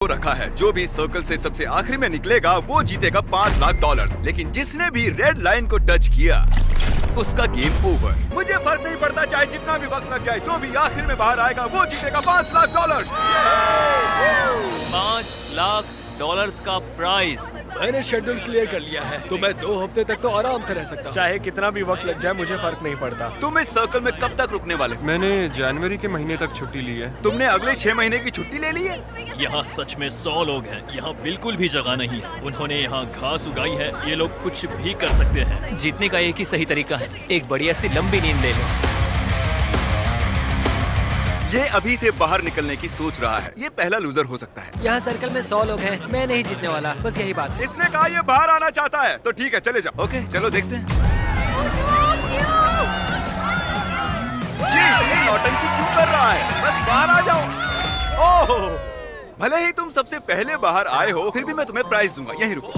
को रखा है। जो भी सर्कल से सबसे आखिरी में निकलेगा वो जीतेगा $5 लाख। लेकिन जिसने भी रेड लाइन को टच किया उसका गेम ओवर। मुझे फर्क नहीं पड़ता चाहे जितना भी वक्त लग जाए, जो भी आखिर में बाहर आएगा वो जीतेगा $5 लाख। $5 लाख का प्राइज। मैंने शेड्यूल क्लियर कर लिया है, तो मैं 2 हफ्ते तक तो आराम से रह सकता हूँ। चाहे कितना भी वक्त लग जाए मुझे फर्क नहीं पड़ता। तुम इस सर्कल में कब तक रुकने वाले हो? मैंने जनवरी के महीने तक छुट्टी ली है। तुमने अगले 6 महीने की छुट्टी ले ली है? यहाँ सच में 100 लोग हैं। यहाँ बिल्कुल भी जगह नहीं है। उन्होंने यहाँ घास उगाई है। ये लोग कुछ भी कर सकते हैं। जीतने का एक ही सही तरीका है, एक बढ़िया सी लंबी नींद ले लो। ये अभी से बाहर निकलने की सोच रहा है। ये पहला लूजर हो सकता है। यहाँ सर्कल में 100 लोग हैं, मैं नहीं जीतने वाला, बस यही बात है। इसने कहा ये बाहर आना चाहता है, तो ठीक है चले जाओ। ओके चलो देखते हैं। ये नौटंकी क्यों कर रहा है? बस बाहर आ जाओ। ओह, भले ही तुम सबसे पहले बाहर आए हो, फिर भी मैं तुम्हें प्राइज दूंगा। यहीं रुको।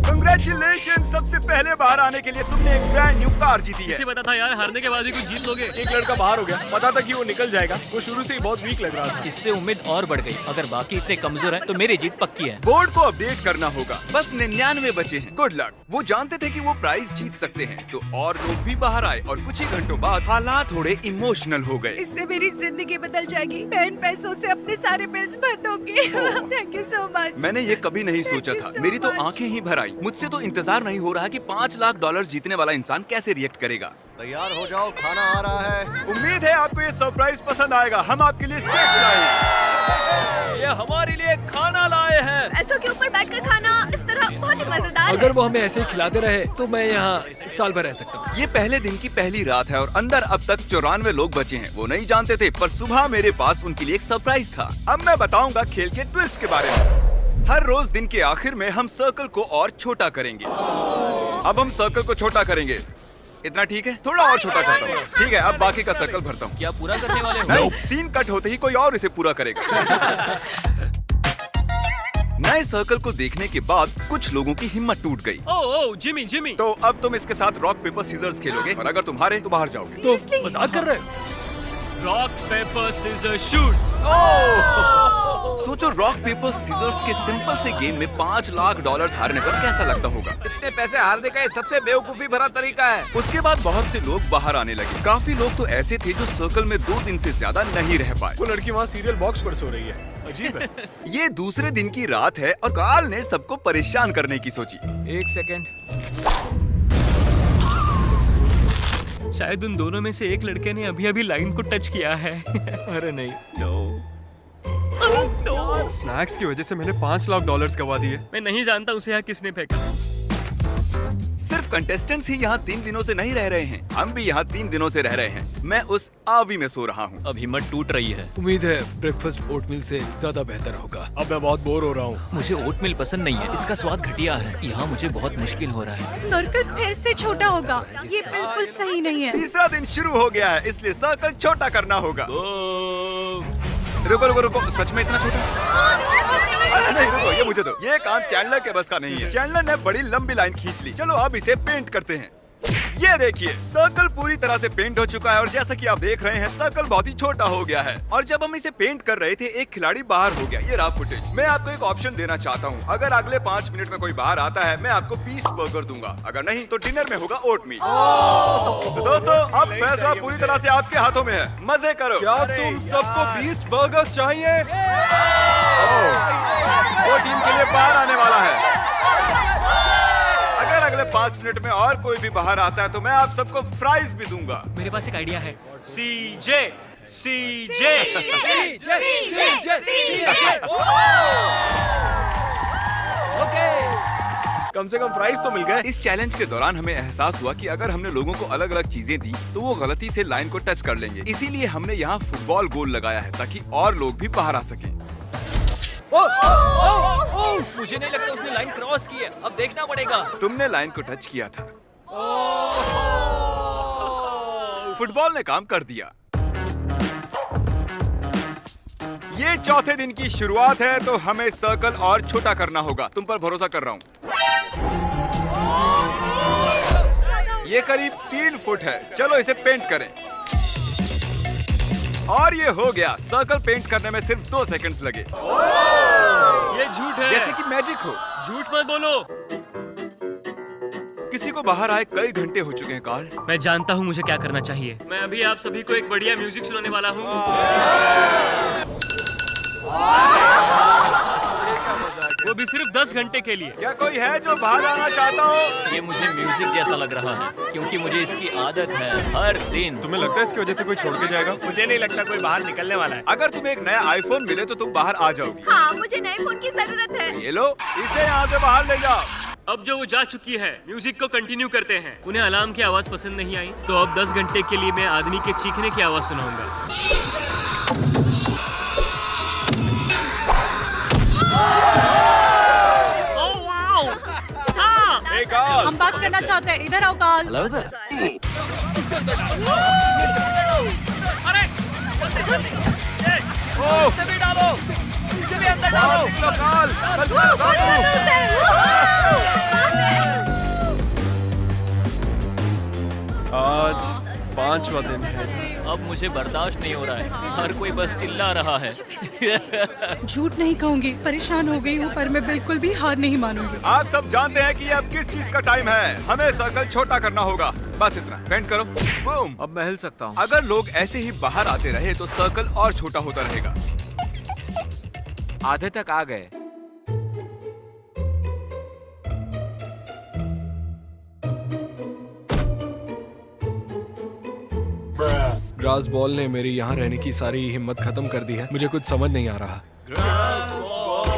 Congratulations! सबसे पहले बाहर आने के लिए तुमने एक ब्रांड न्यू कार जीती है। इसे पता था यार, हारने के बाद भी कुछ जीत लोगे। एक लड़का बाहर हो गया, पता था कि वो निकल जाएगा। वो शुरू से ही बहुत वीक लग रहा था। इससे उम्मीद और बढ़ गई। अगर बाकी इतने कमजोर हैं, तो मेरी जीत पक्की है। बोर्ड को अपडेट करना होगा। बस 99 बचे हैं। Good luck. वो जानते थे कि वो प्राइज जीत सकते हैं, तो और लोग भी बाहर आए और कुछ ही घंटों बाद हालात थोड़े इमोशनल हो गए। इससे मेरी जिंदगी बदल जाएगी। मैं इन पैसों से अपने सारे बिल्स भर दूंगी। Thank you so much. मैंने ये कभी नहीं सोचा था। मेरी तो आंखें ही भर आई। मुझसे तो इंतजार नहीं हो रहा कि $5 लाख जीतने वाला इंसान कैसे रिएक्ट करेगा। तैयार हो जाओ, खाना आ रहा है। उम्मीद है आपको ये सरप्राइज पसंद आएगा। हम आपके लिए स्टेक्स लाए हैं। ये हमारे लिए खाना लाए हैं। पैसों के ऊपर बैठकर खाना इस तरह बहुत ही मजेदार है। अगर वो हमें ऐसे ही खिलाते रहे, तो मैं यहाँ साल भर रह सकता हूँ। ये पहले दिन की पहली रात है और अंदर अब तक 94 लोग बचे हैं। वो नहीं जानते थे, पर सुबह मेरे पास उनके लिए एक सरप्राइज था। अब मैं बताऊंगा खेल के ट्विस्ट के बारे में। हर रोज दिन के आखिर में हम सर्कल को और छोटा करेंगे। अब हम सर्कल को छोटा करेंगे। इतना ठीक है? थोड़ा और छोटा करता हूँ। ठीक है, अब बाकी का सर्कल भरता हूँ। क्या पूरा करने वाले हो? नहीं, सीन कट होते ही कोई और इसे पूरा करेगा। नए सर्कल को देखने के बाद कुछ लोगों की हिम्मत टूट गई। ओह जिमी। तो अब तुम इसके साथ रॉक पेपर सीजर्स खेलोगे और अगर तुम हारे तो बाहर जाओगे। तो मजाक कर रहे हो? Rock paper scissor shoot. सोचो, रॉक पेपर सीजर्स के सिंपल से गेम में $5 लाख हारने पर कैसा लगता होगा। इतने पैसे हारने का ये सबसे बेवकूफी भरा तरीका है। उसके बाद बहुत से लोग बाहर आने लगे। काफी लोग तो ऐसे थे जो सर्कल में 2 दिन से ज्यादा नहीं रह पाए। वो लड़की वहाँ सीरियल बॉक्स पर सो रही है। अजीब है। ये दूसरे दिन की रात है और कार्ल ने सबको परेशान करने की सोची। 1 सेकेंड। शायद उन दोनों में से एक लड़के ने अभी लाइन को टच किया है। अरे नहीं। स्नैक्स की वजह से मैंने $5 लाख गवा दिए। मैं नहीं जानता उसे यहाँ किसने फेंका। सिर्फ कंटेस्टेंट्स ही यहाँ 3 दिनों से नहीं रह रहे हैं, हम भी यहाँ 3 दिनों से रह रहे हैं। मैं उस आवी में सो रहा हूँ। अब हिम्मत टूट रही है। उम्मीद है ब्रेकफास्ट ओटमील से ज्यादा बेहतर होगा। अब मैं बहुत बोर हो रहा हूँ। मुझे ओटमील पसंद नहीं है, इसका स्वाद घटिया है। यहाँ मुझे बहुत मुश्किल हो रहा है। सर्कल फिर से छोटा होगा। ये बिल्कुल सही नहीं है। तीसरा दिन शुरू हो गया है, इसलिए सर्कल छोटा करना होगा। रुको, सच में इतना छोटा? नहीं रुको, ये मुझे दो। ये काम चैंडलर के बस का नहीं है। चैंडलर ने बड़ी लंबी लाइन खींच ली। चलो अब इसे पेंट करते हैं। ये देखिए, सर्कल पूरी तरह से पेंट हो चुका है और जैसा कि आप देख रहे हैं सर्कल बहुत ही छोटा हो गया है। और जब हम इसे पेंट कर रहे थे, एक खिलाड़ी बाहर हो गया। ये रहा फुटेज। मैं आपको एक ऑप्शन देना चाहता हूँ। अगर अगले 5 मिनट में कोई बाहर आता है, मैं आपको बीस्ट बर्गर दूंगा। अगर नहीं तो डिनर में होगा ओटमील। तो दोस्तों, अब फैसला पूरी तरह से आपके हाथों में है। मजे करो। क्या तुम सबको बीस्ट बर्गर चाहिए? वो टीम के लिए बाहर आने वाला है। अगर अगले 5 मिनट में और कोई भी बाहर आता है तो मैं आप सबको फ्राइज भी दूंगा। मेरे पास एक आइडिया है। CJ। कम से कम प्राइस तो मिल गए। इस चैलेंज के दौरान हमें एहसास हुआ कि अगर हमने लोगों को अलग अलग चीजें दी तो वो गलती से लाइन को टच कर लेंगे। इसीलिए हमने यहाँ फुटबॉल गोल लगाया है ताकि और लोग भी बाहर आ सकें। मुझे नहीं लगता उसने लाइन क्रॉस की है। अब देखना पड़ेगा। तुमने लाइन को टच किया था। फुटबॉल ने काम कर दिया। ये चौथे दिन की शुरुआत है, तो हमें सर्कल और छोटा करना होगा। तुम पर भरोसा कर रहा हूँ। ये करीब 3 फुट है। चलो इसे पेंट करें। और ये हो गया। सर्कल पेंट करने में सिर्फ 2 सेकंड्स लगे। ये झूठ है। जैसे कि मैजिक हो। झूठ मत बोलो। किसी को बाहर आए कई घंटे हो चुके हैं कार्ल। मैं जानता हूँ मुझे क्या करना चाहिए। मैं अभी आप सभी को एक बढ़िया म्यूजिक सुनाने वाला हूँ। वो भी सिर्फ 10 घंटे के लिए। क्या कोई है जो बाहर आना चाहता हो? ये मुझे म्यूजिक जैसा लग रहा है क्योंकि मुझे इसकी आदत है हर दिन। तुम्हें लगता है इसकी वजह से कोई छोड़ के जाएगा? मुझे नहीं लगता कोई बाहर निकलने वाला है। अगर तुम्हें एक नया आईफोन मिले तो तुम बाहर आ जाओगी। हाँ, मुझे नए फोन की जरूरत है। ये लो, इसे यहाँ से बाहर ले जाओ। अब जो वो जा चुकी है, म्यूजिक को कंटिन्यू करते हैं। उन्हें अलार्म की आवाज पसंद नहीं आई, तो अब 10 घंटे के लिए मैं आदमी के चीखने की आवाज सुनाऊंगा। हम बात करना चाहते हैं, इधर आओ कार्ल। आज 5वां दिन है। अब मुझे बर्दाश्त नहीं हो रहा है। हर कोई बस चिल्ला रहा है। झूठ नहीं कहूँगी, परेशान हो गई हूँ, पर मैं बिल्कुल भी हार नहीं मानूंगी। आप सब जानते हैं कि ये अब किस चीज का टाइम है। हमें सर्कल छोटा करना होगा। बस इतना। पेंट करो। बूम। अब मैं हिल सकता हूँ। अगर लोग ऐसे ही बाहर आते रहे तो सर्कल और छोटा होता रहेगा। आधे तक आ गए। ग्रास बॉल ने मेरी यहाँ रहने की सारी हिम्मत खत्म कर दी है। मुझे कुछ समझ नहीं आ रहा।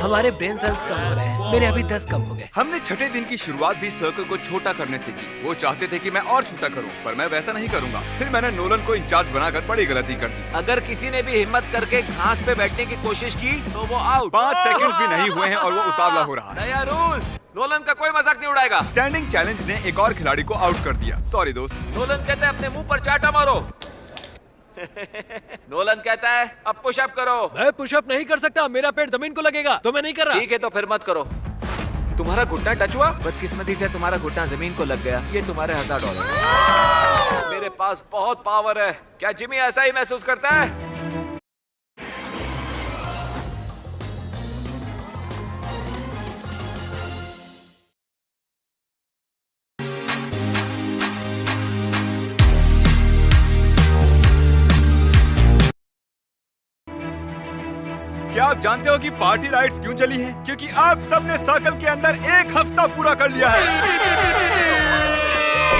हमारे ब्रेन सेल्स कम हो रहे हैं। मेरे अभी 10 कम हो गए। हमने छठे दिन की शुरुआत भी सर्कल को छोटा करने से की। वो चाहते थे कि मैं और छोटा करूं, पर मैं वैसा नहीं करूंगा। फिर मैंने नोलन को इंचार्ज बनाकर बड़ी गलती कर दी। अगर किसी ने भी हिम्मत करके घास पे बैठने की कोशिश की तो वो आउट। 5 सेकंड्स भी नहीं हुए हैं और वो उतावला हो रहा है। नया रूल, नोलन का कोई मजाक नहीं उड़ाएगा। स्टैंडिंग चैलेंज ने एक और खिलाड़ी को आउट कर दिया। सॉरी दोस्त। नोलन कहता है अपने मुंह पर चाटा मारो। नोलन कहता है अब पुशअप करो। मैं पुशअप नहीं कर सकता, मेरा पेट जमीन को लगेगा, तो मैं नहीं कर रहा। ठीक है तो फिर मत करो। तुम्हारा घुटना टच हुआ? बदकिस्मती से तुम्हारा घुटना जमीन को लग गया। ये तुम्हारे $1000। मेरे पास बहुत पावर है। क्या जिमी ऐसा ही महसूस करता है? क्या आप जानते हो कि पार्टी लाइट्स क्यों जली हैं? क्योंकि आप सबने सर्कल के अंदर 1 हफ्ता पूरा कर लिया है।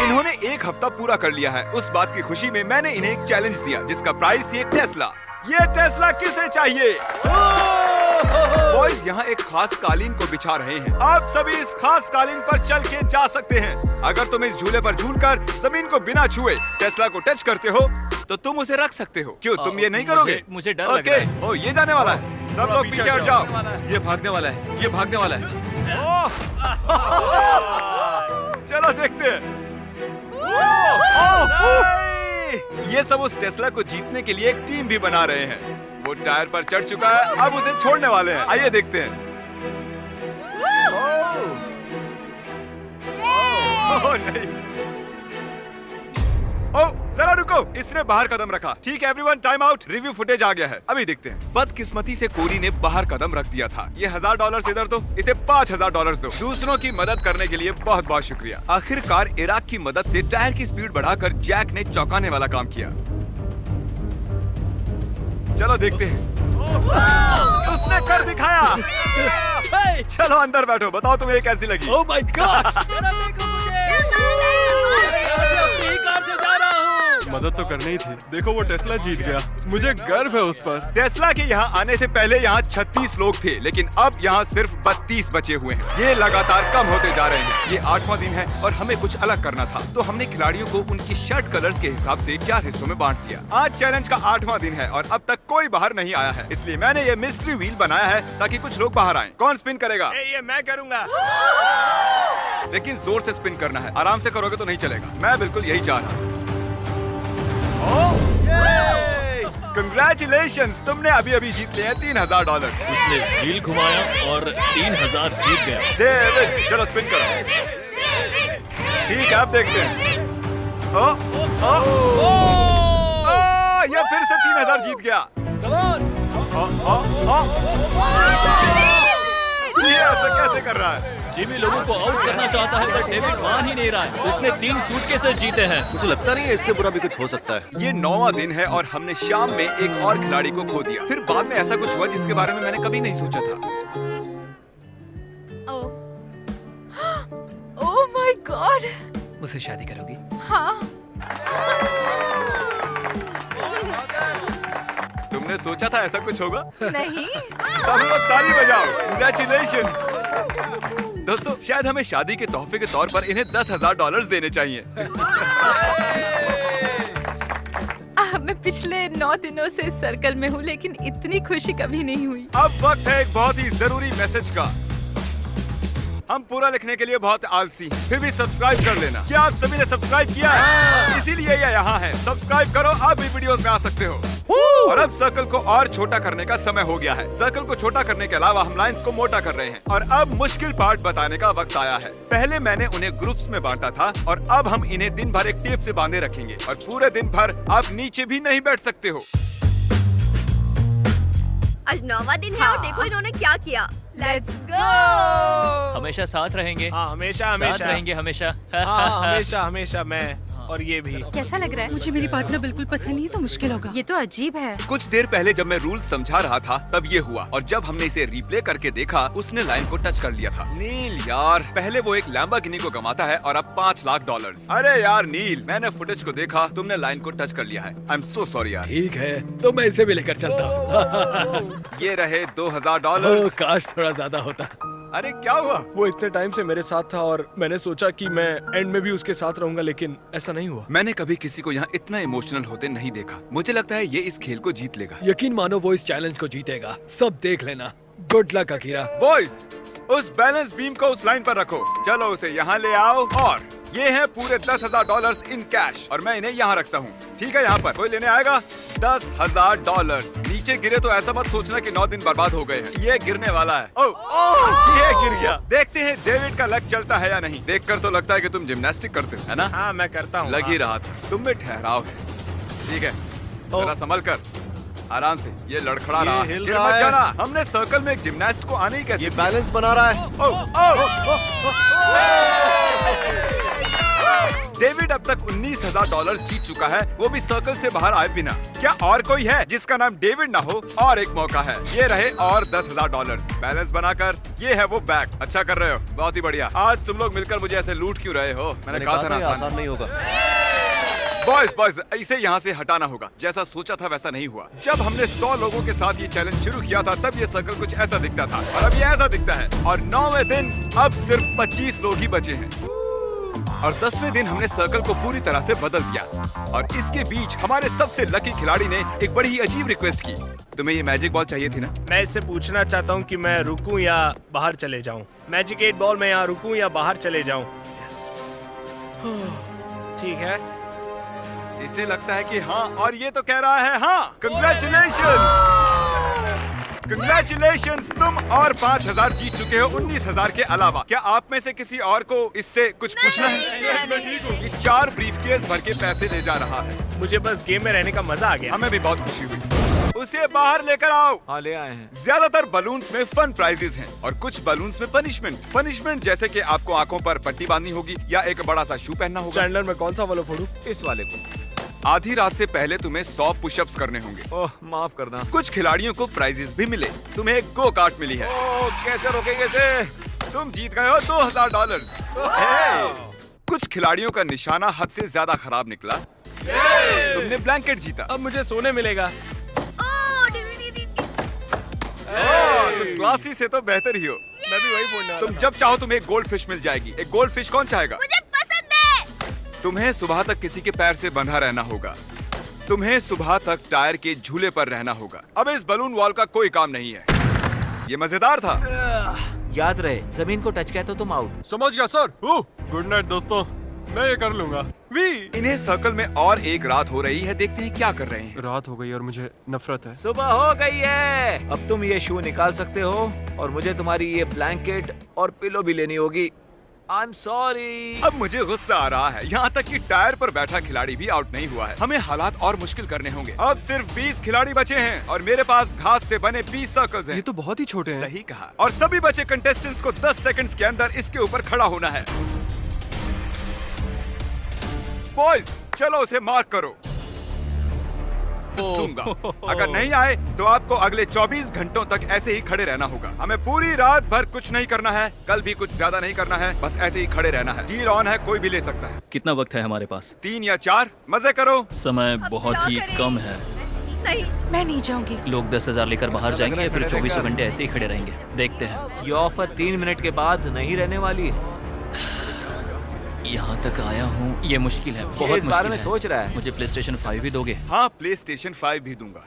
इन्होंने 1 हफ्ता पूरा कर लिया है। उस बात की खुशी में मैंने इन्हें एक चैलेंज दिया जिसका प्राइस थी एक टेस्ला। ये टेस्ला किसे चाहिए? बॉयज यहाँ एक खास कालीन को बिछा रहे हैं। आप सभी इस खास कालीन पर चल के जा सकते हैं। अगर तुम इस झूले पर झूलकर जमीन को बिना छुए टेस्ला को टच करते हो तो तुम उसे रख सकते हो। क्यों तुम ये नहीं करोगे? मुझे डर लग रहा है। ओ, ये जाने वाला है। सब लोग पीछे हट जाओ। ये भागने वाला है। ये भागने वाला है। चलो देखते हैं। ये सब उस टेस्ला को जीतने के लिए एक टीम भी बना रहे हैं। वो टायर पर चढ़ चुका है, अब उसे छोड़ने वाले हैं। आइए देखते हैं। ओह नहीं। ओह जरा रुको, इसने बाहर कदम रखा। ठीक है everyone, time out. Review footage आ गया है, अभी देखते हैं। बदकिस्मती से कोरी ने बाहर कदम रख दिया था। ये $1000 इधर दो, इसे $5000 दो। दूसरों की मदद करने के लिए बहुत बहुत शुक्रिया। आखिरकार इराक की मदद से टायर की स्पीड बढ़ाकर जैक ने चौंकाने वाला काम किया। चलो देखते हैं। उसने कर दिखाया। चलो अंदर बैठो, बताओ तुम्हें ये कैसी लगी? Oh my God! मदद तो करनी ही थी। देखो वो टेस्ला जीत गया। मुझे गर्व है उस पर। टेस्ला के यहाँ आने से पहले यहाँ 36 लोग थे, लेकिन अब यहाँ सिर्फ 32 बचे हुए हैं। ये लगातार कम होते जा रहे हैं। ये 8वां दिन है और हमें कुछ अलग करना था, तो हमने खिलाड़ियों को उनकी शर्ट कलर्स के हिसाब से 4 हिस्सों में बांट दिया। आज चैलेंज का 8वां दिन है और अब तक कोई बाहर नहीं आया है, इसलिए मैंने ये मिस्ट्री व्हील बनाया है ताकि कुछ लोग बाहर आएं। कौन स्पिन करेगा? ये मैं करूंगा। लेकिन जोर से स्पिन करना है। आराम से करोगे तो नहीं चलेगा। मैं बिल्कुल यही चाह रहा हूँ। Congratulations! तुमने अभी अभी जीत लिया है $3000। उसने व्हील घुमाया और 3000 जीत गया। डेविड, चलो स्पिन करो। ठीक है, अब देखते हैं। ये फिर से 3000 10,000 जीत गया। ये ऐसा कैसे कर रहा है? जिमी लोगों को आउट करना चाहता है पर डेविड मान ही नहीं रहा है। उसने 3 सूटकेसेस जीते हैं। मुझे लगता नहीं है इससे बुरा भी कुछ हो सकता है। ये 9वां दिन है और हमने शाम में एक और खिलाड़ी को खो दिया। फिर बाद में ऐसा कुछ हुआ जिसके बारे में मैंने कभी नहीं सोचा था। Oh my God. मुझसे शादी करोगी? हाँ। तुमने सोचा था ऐसा कुछ होगा? नहीं। सब लोग ताली बजाओ। Congratulations। दोस्तों, शायद हमें शादी के तोहफे के तौर पर इन्हें $10,000 देने चाहिए। मैं पिछले 9 दिनों से सर्कल में हूँ, लेकिन इतनी खुशी कभी नहीं हुई। अब वक्त है एक बहुत ही जरूरी मैसेज का। हम पूरा लिखने के लिए बहुत आलसी, फिर भी सब्सक्राइब कर लेना। क्या आप सभी ने सब्सक्राइब किया है? इसीलिए ये यहाँ है। सब्सक्राइब करो, आप भी वीडियोस में आ सकते हो। और अब सर्कल को और छोटा करने का समय हो गया है। सर्कल को छोटा करने के अलावा हम लाइंस को मोटा कर रहे हैं। और अब मुश्किल पार्ट बताने का वक्त आया है। पहले मैंने उन्हें ग्रुप्स में बांटा था और अब हम इन्हें दिन भर एक टेप से बांधे रखेंगे और पूरे दिन भर आप नीचे भी नहीं बैठ सकते हो। आज 9वां दिन है और देखो इन्होंने क्या किया। Let's go. हमेशा साथ रहेंगे। हाँ, हमेशा साथ हमेशा रहेंगे हमेशा। हाँ, हमेशा हमेशा मैं और ये भी। कैसा लग रहा है? मुझे मेरी पार्टनर बिल्कुल पसंद नहीं है तो मुश्किल होगा। ये तो अजीब है। कुछ देर पहले जब मैं रूल समझा रहा था तब ये हुआ और जब हमने इसे रिप्ले करके देखा उसने लाइन को टच कर लिया था। नील यार, पहले वो एक लैम्बोर्गिनी को गंवाता है और अब $5,00,000। अरे यार नील, मैंने फुटेज को देखा, तुमने लाइन को टच कर लिया है। आई एम सो सॉरी यार। ठीक है, तो मैं इसे भी लेकर चलता हूँ। ये रहे $2,000। काश थोड़ा ज्यादा होता। अरे क्या हुआ? वो इतने टाइम से मेरे साथ था और मैंने सोचा कि मैं एंड में भी उसके साथ रहूंगा, लेकिन ऐसा नहीं हुआ। मैंने कभी किसी को यहाँ इतना इमोशनल होते नहीं देखा। मुझे लगता है ये इस खेल को जीत लेगा। यकीन मानो वो इस चैलेंज को जीतेगा। सब देख लेना। Good luck Akira. बॉयज, उस बैलेंस बीम को उस लाइन पर रखो। चलो उसे यहाँ ले आओ और ये है पूरे $10,000 इन कैश और मैं इन्हें यहाँ रखता हूँ। ठीक है, यहाँ पर कोई लेने आएगा? $10,000। नीचे गिरे तो ऐसा मत सोचना कि 9 दिन बर्बाद हो गए हैं। ये गिरने वाला है। ओह, ये गिर गया। देखते हैं डेविड का लक चलता है या नहीं। देखकर तो लगता है कि तुम जिम्नास्टिक करते हो, है ना? हाँ, मैं करता हूँ। लग ही रहा था। तुम में ठहराव है। ठीक है, जरा संभल कर, आराम से। ये लड़खड़ा रहा है। गिर मत जाना। हमने सर्कल में एक जिम्नास्ट को आने ही कैसे? ये बैलेंस बना रहा है। डेविड अब तक $19,000 जीत चुका है, वो भी सर्कल से बाहर आए बिना। क्या और कोई है जिसका नाम डेविड ना हो? और एक मौका है। ये रहे और $10,000 बैलेंस बनाकर। ये है वो बैग। अच्छा कर रहे हो, बहुत ही बढ़िया। आज तुम लोग मिलकर मुझे ऐसे लूट क्यों रहे हो? मैंने कहा था ना आसान नहीं होगा। बॉयज, इसे यहाँ से हटाना होगा। जैसा सोचा था वैसा नहीं हुआ। जब हमने 100 लोगों के साथ ये चैलेंज शुरू किया था तब ये सर्कल कुछ ऐसा दिखता था और अब ये ऐसा दिखता है। और 9वें दिन अब सिर्फ 25 लोग ही बचे हैं और 10वें दिन हमने सर्कल को पूरी तरह से बदल दिया। और इसके बीच हमारे सबसे लकी खिलाड़ी ने एक बड़ी ही अजीब रिक्वेस्ट की। तुम्हें ये मैजिक बॉल चाहिए थी ना? मैं इससे पूछना चाहता हूँ कि मैं रुकूं या बाहर चले जाऊँ। मैजिक 8 बॉल में यहाँ रुकूं या बाहर चले जाऊँ? ठीक है। इसे लगता है कि हाँ और ये तो कह रहा है हाँ। कंग्रेचुलेशंस, तुम और 5,000 जीत चुके हो 19,000 के अलावा। क्या आप में से किसी और को इससे कुछ पूछना है? ये 4 ब्रीफकेस भर के पैसे ले जा रहा है। मुझे बस गेम में रहने का मजा आ गया। हमें भी बहुत खुशी हुई। उसे बाहर लेकर आओ। हाँ, ले आए हैं। ज्यादातर बलून्स में फन प्राइजेस हैं और कुछ बलून्स में पनिशमेंट जैसे कि आपको आंखों पर पट्टी बांधनी होगी या एक बड़ा सा शू पहनना होगा। चैंडलर में कौन सा वाला फोड़ूं? इस वाले को। आधी रात से पहले तुम्हें 100 पुशअप्स करने होंगे। ओह, माफ करना। कुछ खिलाड़ियों को प्राइजेस भी मिले। तुम्हें एक गो कार्ट मिली है। ओह, कैसे रोकेंगे इसे? तुम जीत गए हो $2,000। कुछ खिलाड़ियों का निशाना हद से ज्यादा खराब निकला। तुमने ब्लैंकेट जीता। अब मुझे सोने मिलेगा। तुम क्लासी से तो बेहतर ही हो। मैं भी वही बोलने वाला तुम था। जब चाहो तुम्हें एक गोल्ड फिश मिल जाएगी। एक गोल्ड फिश कौन चाहेगा? मुझे पसंद है। तुम्हें सुबह तक किसी के पैर से बंधा रहना होगा। तुम्हें सुबह तक टायर के झूले पर रहना होगा। अब इस बलून वॉल का कोई काम नहीं है। ये मजेदार था। याद रहे, जमीन को टच किया तो तुम आउट। समझ गया सर। गुड नाइट दोस्तों, मैं ये कर लूंगा। इन्हें सर्कल में और एक रात हो रही है। देखते हैं क्या कर रहे हैं। रात हो गई और मुझे नफरत है। सुबह हो गई है। अब तुम ये शू निकाल सकते हो और मुझे तुम्हारी ये ब्लैंकेट और पिलो भी लेनी होगी। I'm sorry. अब मुझे गुस्सा आ रहा है, यहाँ तक कि टायर पर बैठा खिलाड़ी भी आउट नहीं हुआ है। हमें हालात और मुश्किल करने होंगे। अब सिर्फ 20 खिलाड़ी बचे हैं और मेरे पास घास से बने 20 सर्कल्स हैं। ये तो बहुत ही छोटे हैं। सही कहा। और सभी बचे कंटेस्टेंट्स को 10 सेकंड्स के अंदर इसके ऊपर खड़ा होना है। बॉयज, चलो उसे मार्क करो। दूंगा। अगर नहीं आए तो आपको अगले 24 घंटों तक ऐसे ही खड़े रहना होगा। हमें पूरी रात भर कुछ नहीं करना है, कल भी कुछ ज्यादा नहीं करना है, बस ऐसे ही खड़े रहना है। डील ऑन है, कोई भी ले सकता है। कितना वक्त है हमारे पास? 3 या 4। मजे करो। समय बहुत ही कम है। नहीं, मैं नहीं जाऊंगी। लोग 10,000 लेकर बाहर जाएंगे या फिर 24 घंटे ऐसे ही खड़े रहेंगे? देखते हैं। ये ऑफर 3 मिनट के बाद नहीं रहने वाली है। यहाँ तक आया हूँ, ये मुश्किल है, बहुत इस बारे मुश्किल में है। सोच रहा है। मुझे PlayStation 5 भी दोगे? हाँ, PlayStation 5 भी दूंगा।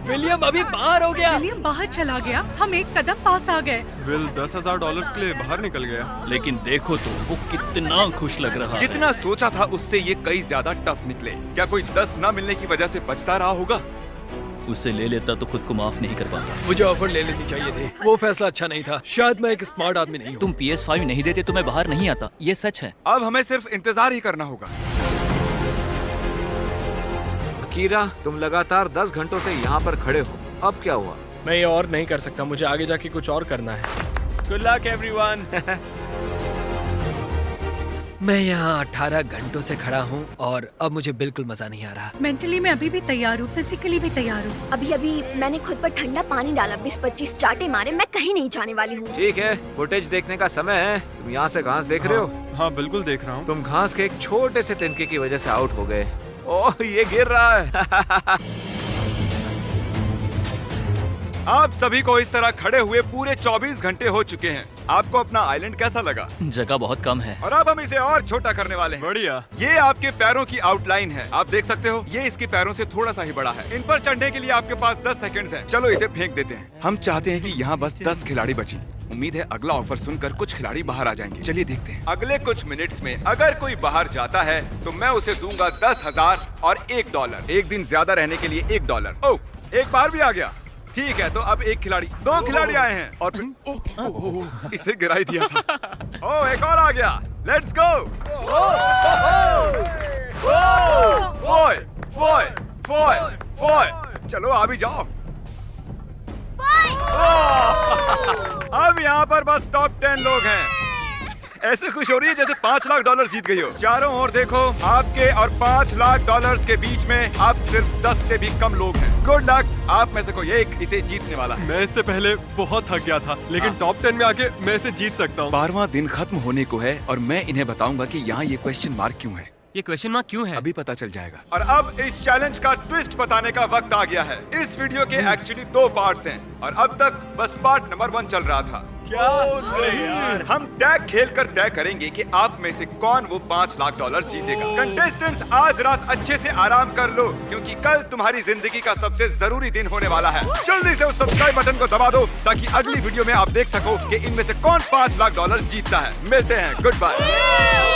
विलियम अभी बाहर हो गया। विलियम बाहर चला गया, हम एक कदम पास आ गए। विल $10,000 के लिए बाहर निकल गया। लेकिन देखो तो वो कितना खुश लग रहा है। जितना सोचा था उससे ये कई ज्यादा टफ निकले। क्या कोई 10 ना मिलने की वजह से बचता रहा होगा? उसे ले लेता तो खुद को माफ नहीं कर पाता। मुझे ऑफर ले लेनी चाहिए थी। वो फैसला अच्छा नहीं था। शायद मैं एक स्मार्ट आदमी नहीं हूँ। तुम PS5 नहीं देते तो मैं बाहर नहीं आता, ये सच है। अब हमें सिर्फ इंतजार ही करना होगा। अकीरा, तुम लगातार 10 घंटों से यहाँ पर खड़े हो, अब क्या हुआ? मैं ये और नहीं कर सकता, मुझे आगे जाके कुछ और करना है। Good luck everyone. मैं यहाँ 18 घंटों से खड़ा हूँ और अब मुझे बिल्कुल मजा नहीं आ रहा। मेंटली मैं अभी भी तैयार हूँ, फिजिकली भी तैयार हूँ। अभी अभी मैंने खुद पर ठंडा पानी डाला, 20-25 चाटे मारे, मैं कहीं नहीं जाने वाली हूँ। ठीक है, फुटेज देखने का समय है। तुम यहाँ से घास देख रहे हो? हाँ बिल्कुल देख रहा हूँ। तुम घास के एक छोटे से तिनके की वजह से आउट हो गए। ओह, ये गिर रहा है। आप सभी को इस तरह खड़े हुए पूरे 24 घंटे हो चुके हैं। आपको अपना आइलैंड कैसा लगा? जगह बहुत कम है। और अब हम इसे और छोटा करने वाले हैं। बढ़िया। ये आपके पैरों की आउटलाइन है, आप देख सकते हो। ये इसके पैरों से थोड़ा सा ही बड़ा है। इन पर चढ़ने के लिए आपके पास 10 सेकंड्स हैं। चलो इसे फेंक देते हैं। हम चाहते हैं कि यहाँ बस 10 खिलाड़ी बची। उम्मीद है अगला ऑफर सुनकर कुछ खिलाड़ी बाहर आ जाएंगे। चलिए देखते हैं। अगले कुछ मिनट्स में अगर कोई बाहर जाता है तो मैं उसे दूंगा 10,000 और $1। एक दिन ज्यादा रहने के लिए $1। ओह, एक बार भी आ गया। ठीक है, तो अब 2 खिलाड़ी आए हैं और फिर इसे गिराई दिया था। ओह, एक और आ गया। Let's go. फोय। चलो आ भी जाओ। अब यहाँ पर बस टॉप 10 लोग हैं। ऐसे खुश हो रही है जैसे $5 लाख जीत गई हो। चारों ओर देखो, आपके और $5 लाख के बीच में आप सिर्फ 10 से भी कम लोग हैं। गुड लक, आप में से कोई एक इसे जीतने वाला है। मैं इससे पहले बहुत थक गया था, लेकिन टॉप 10 में आके मैं इसे जीत सकता हूँ। 12वां दिन खत्म होने को है और मैं इन्हें बताऊंगा कि यहाँ ये क्वेश्चन मार्क क्यों है। ये क्वेश्चन मार्क क्यों है? अभी पता चल जाएगा। और अब इस चैलेंज का ट्विस्ट बताने का वक्त आ गया है। इस वीडियो के एक्चुअली 2 पार्ट्स हैं और अब तक बस पार्ट नंबर 1 चल रहा था। क्या? यार। हम टैग खेलकर तय करेंगे कि आप में से कौन वो $5 लाख जीतेगा। कंटेस्टेंट्स, आज रात अच्छे से आराम कर लो क्योंकि कल तुम्हारी जिंदगी का सबसे जरूरी दिन होने वाला है। जल्दी से उस सब्सक्राइब बटन को दबा दो ताकि अगली वीडियो में आप देख सको कि इनमें से कौन $5 लाख जीतता है। मिलते हैं, गुड बाय।